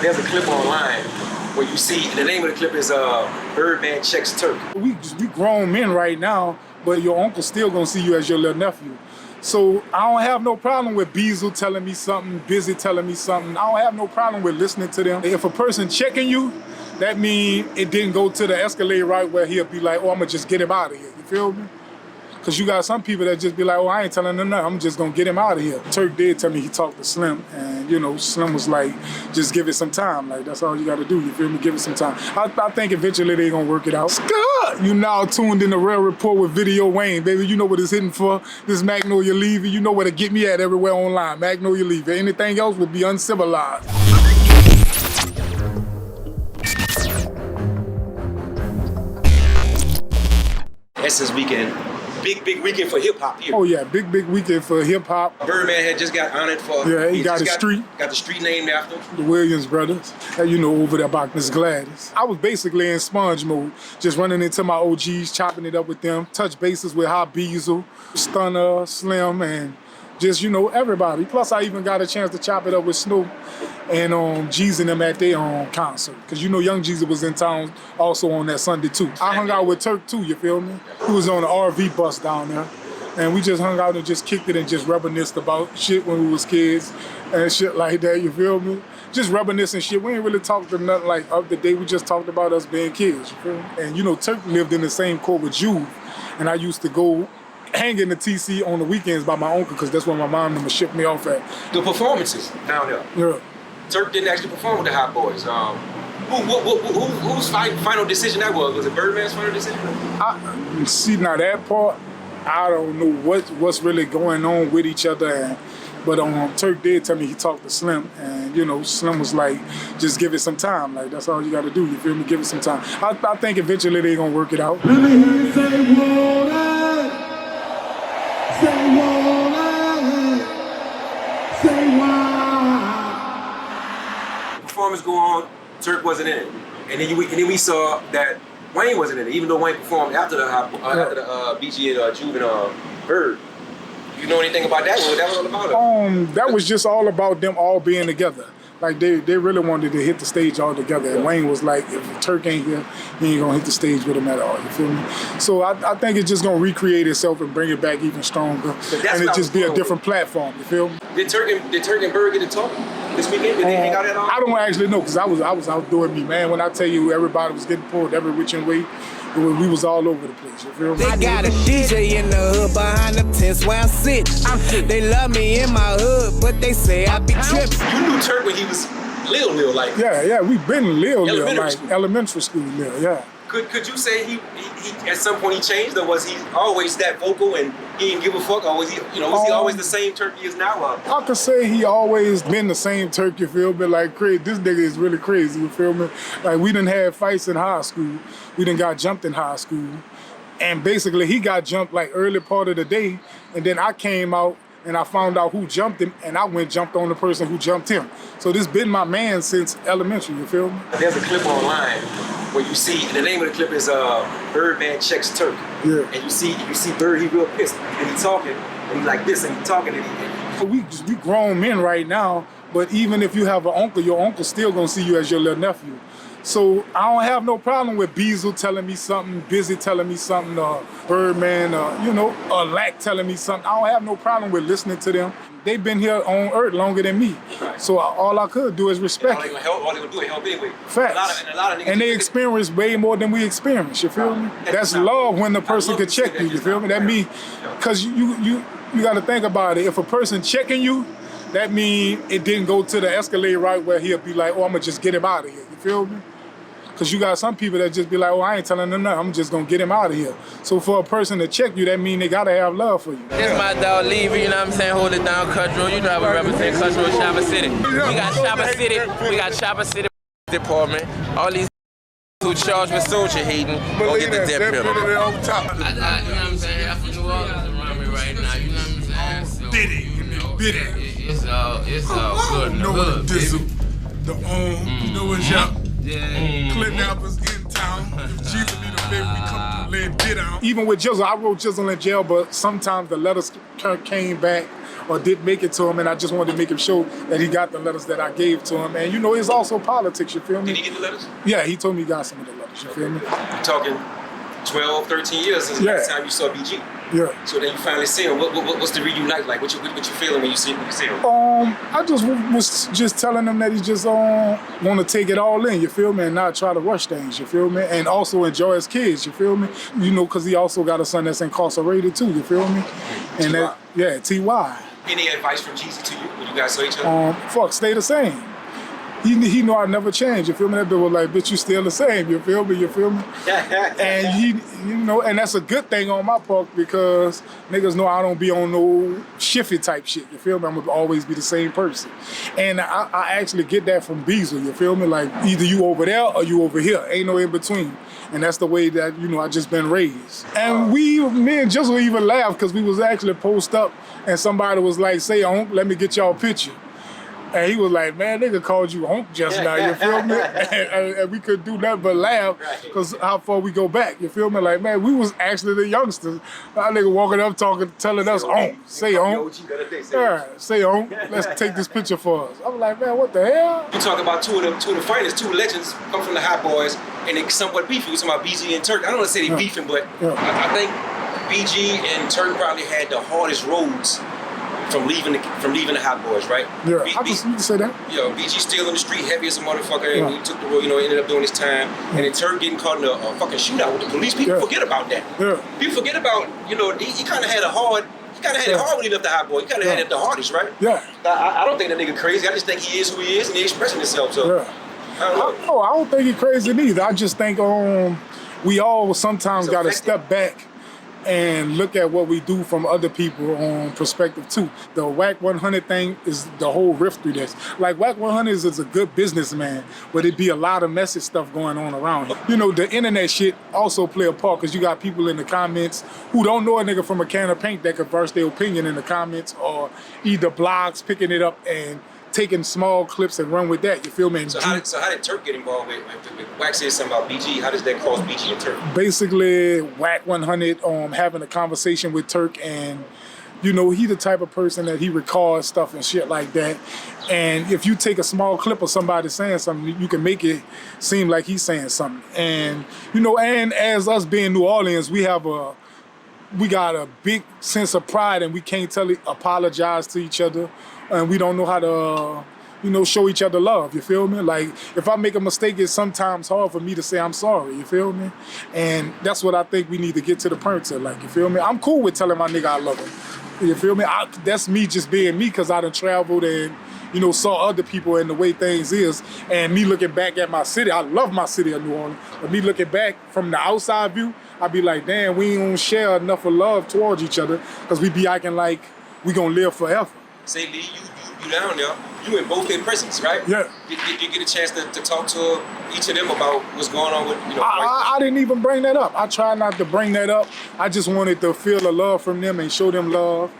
There's a clip online where you see, the name of the clip is Birdman Checks Turk. We grown men right now, but your uncle still gonna see you as your little nephew. So I don't have no problem with Beezle telling me something, Busy telling me something. I don't have no problem with listening to them. If a person checking you, that means it didn't go to the Escalade right where he'll be like, oh, I'm gonna just get him out of here. You feel me? Because you got some people that just be like, oh, I ain't telling them nothing. I'm just gonna get him out of here. Turk did tell me he talked to Slim, and you know, Slim was like, just give it some time. Like, that's all you gotta do, you feel me? Give it some time. I think eventually they gonna work it out. Scott! You now tuned in to Real Report with Video Wayne, baby. You know what it's hitting for. This Magnolia Levee. You know where to get me at everywhere online. Magnolia Levee. Anything else would be uncivilized. Essence weekend. Big weekend for hip hop here. Oh yeah, big weekend for hip hop. Birdman had just got honored for. Yeah, he got the street named after him. The Williams brothers. You know, over there by Miss Gladys. I was basically in sponge mode, just running into my OGs, chopping it up with them, touch bases with Hot Beezle, Stunner, Slim, and just, you know, everybody. Plus, I even got a chance to chop it up with Snoop and Jeezy and them at their concert. Because, you know, Young Jeezy was in town also on that Sunday, too. I hung out with Turk, too, you feel me? He was on the RV bus down there. And we just hung out and just kicked it and just reminisced about shit when we was kids and shit like that, you feel me? Just reminiscing shit. We ain't really talked to nothing like of the day. We just talked about us being kids, you feel me? And, you know, Turk lived in the same court with Juve. And I used to go hang in the TC on the weekends by my uncle, because that's where my mom and them shipped me off at. The performances down there. Yeah. Turk didn't actually perform with the Hot Boys. Whose final decision that was? Was it Birdman's final decision? See, now that part, I don't know what's really going on with each other. But Turk did tell me he talked to Slim, and you know, Slim was like, just give it some time. Like, that's all you gotta do, you feel me? Give it some time. I think eventually they gonna work it out. Let me hear you say, whoa, say why, say why. Performance go on, Turk wasn't in it, and then we saw that Wayne wasn't in it, even though Wayne performed after the BG and Juve and Bird. You know anything about that? What that was all about? That was just all about them all being together. Like they really wanted to hit the stage all together. And Wayne was like, if Turk ain't here, he ain't gonna hit the stage with him at all, you feel me? So I think it's just gonna recreate itself and bring it back even stronger. And it just be a different platform, you feel me? Did Turk and Bird get to talk this weekend? Did they hang out at all? I don't actually know, because I was out doing me, man. When I tell you everybody was getting pulled every which way, we was all over the place, you feel me? They got a DJ in the hood behind the tents where I'm sitting. They love me in my hood, but they say I be tripping. You knew Turk when he was Lil, like. Yeah, we been Lil, like elementary school Lil, yeah. Could you say he at some point he changed, or was he always that vocal and he didn't give a fuck, or was he, you know, was he always the same Turk he is now? I could say he always been the same Turk, you feel me? Like, crazy. This nigga is really crazy, you feel me? Like, we done had fights in high school. We done got jumped in high school. And basically, he got jumped like early part of the day, and then I came out and I found out who jumped him, and I jumped on the person who jumped him. So this been my man since elementary, you feel me? There's a clip online where you see, the name of the clip is Birdman Checks Turk. Yeah. And you see Bird, he real pissed, and he talking, and he like this, and he talking, and we grown men right now, but even if you have an uncle, your uncle still gonna see you as your little nephew. So I don't have no problem with Beezle telling me something, Busy telling me something, Birdman, you know, Lack telling me something. I don't have no problem with listening to them. They've been here on Earth longer than me. Right. So all I could do is respect it. All they gonna do is help anyway. Facts. And they experience way more than we experience, you feel me? That's love when the person can check you feel me? That mean, because you gotta think about it. If a person checking you, that mean it didn't go to the Escalade right where he'll be like, oh, I'm gonna just get him out of here, you feel me? Because you got some people that just be like, oh, I ain't telling them nothing, I'm just gonna get him out of here. So for a person to check you, that mean they gotta have love for you. This my dog Levee, you know what I'm saying? Hold it down, Cutthroat. You know how we represent Cutthroat, Chopper City. We got Chopper City Department. All these who charged with soldier hating, go get the death penalty. You know what I'm saying? I'm from New Orleans around me right now, you know what I'm saying? So, it's all good in the hood, baby. You know what's up? Yeah. Clinton Alpha's in town. If Jesus need a baby, we come to lay it down. Even with Jizzle, I wrote Jizzle in jail, but sometimes the letters came back or didn't make it to him, and I just wanted to make him show that he got the letters that I gave to him. And you know, it's also politics, you feel me? Did he get the letters? Yeah, he told me he got some of the letters, you feel me? You're talking 12, 13 years since the last time you saw BG. Yeah. So then you finally see him. What's the reunite like? What you feeling when you see him? I just was just telling him that he just want to take it all in, you feel me, and not try to rush things, you feel me, and also enjoy his kids, you feel me, you know, because he also got a son that's incarcerated too, you feel me, and that, yeah, T.Y. Any advice from Jeezy to you when you guys saw each other? Fuck, stay the same. He know I never change, you feel me? That bitch was like, bitch, you still the same, you feel me? And he, you know, and that's a good thing on my part because niggas know I don't be on no shifty type shit, you feel me? I'm gonna always be the same person. And I actually get that from Beezel, you feel me? Like, either you over there or you over here, ain't no in between. And that's the way that, you know, I just been raised. And me and Jizzle even laughed because we was actually post up and somebody was like, say, let me get y'all a picture. And he was like, man, nigga called you honk just now, you feel me? And we couldn't do nothing but laugh because how far we go back, you feel me? Like, man, we was actually the youngsters. That nigga walking up telling us honk, say honk. Yeah, say honk, let's take this picture for us. I'm like, man, what the hell? You talk about two of the finest, two legends come from the Hot Boys, and they somewhat beefy. You talking about BG and Turk. I don't want to say they beefing, but I think BG and Turk probably had the hardest roads from leaving the Hot Boys, right? Yeah, I just need to say that. You know, BG still in the street, heavy as a motherfucker, and he took the road, you know, ended up doing his time. And then Turk getting caught in a fucking shootout with the police. People forget about that. Yeah. People forget about, you know, he kind of had it hard when he left the Hot Boy. He kind of had it the hardest, right? Yeah. I don't think that nigga crazy. I just think he is who he is, and he's expressing himself. So I don't think he's crazy neither. I just think we all sometimes got to step back and look at what we do from other people on perspective too. The Whack 100 thing is the whole rift through this. Like, Whack 100 is a good businessman, but it be a lot of messy stuff going on around him. You know, the internet shit also play a part because you got people in the comments who don't know a nigga from a can of paint that could verse their opinion in the comments, or either blogs picking it up and taking small clips and run with that, you feel me? And so how did Turk get involved with Whack said something about BG? How does that cross BG and Turk? Basically, Whack 100 having a conversation with Turk, and you know, he the type of person that he records stuff and shit like that. And if you take a small clip of somebody saying something, you can make it seem like he's saying something. And you know, and as us being New Orleans, we got a big sense of pride, and we can't apologize to each other. And we don't know how to, you know, show each other love, you feel me? Like, if I make a mistake, it's sometimes hard for me to say I'm sorry, you feel me? And that's what I think we need to get to the point to, like, you feel me? I'm cool with telling my nigga I love him, you feel me? That's me just being me because I done traveled and, you know, saw other people and the way things is. And me looking back at my city, I love my city of New Orleans, but me looking back from the outside view, I be like, damn, we ain't gonna share enough of love towards each other because we be acting like we gonna live forever. Say, Lee, you down there, you in both their prisons, right? Yeah. Did you get a chance to talk to each of them about what's going on with, you know? I didn't even bring that up. I tried not to bring that up. I just wanted to feel the love from them and show them love.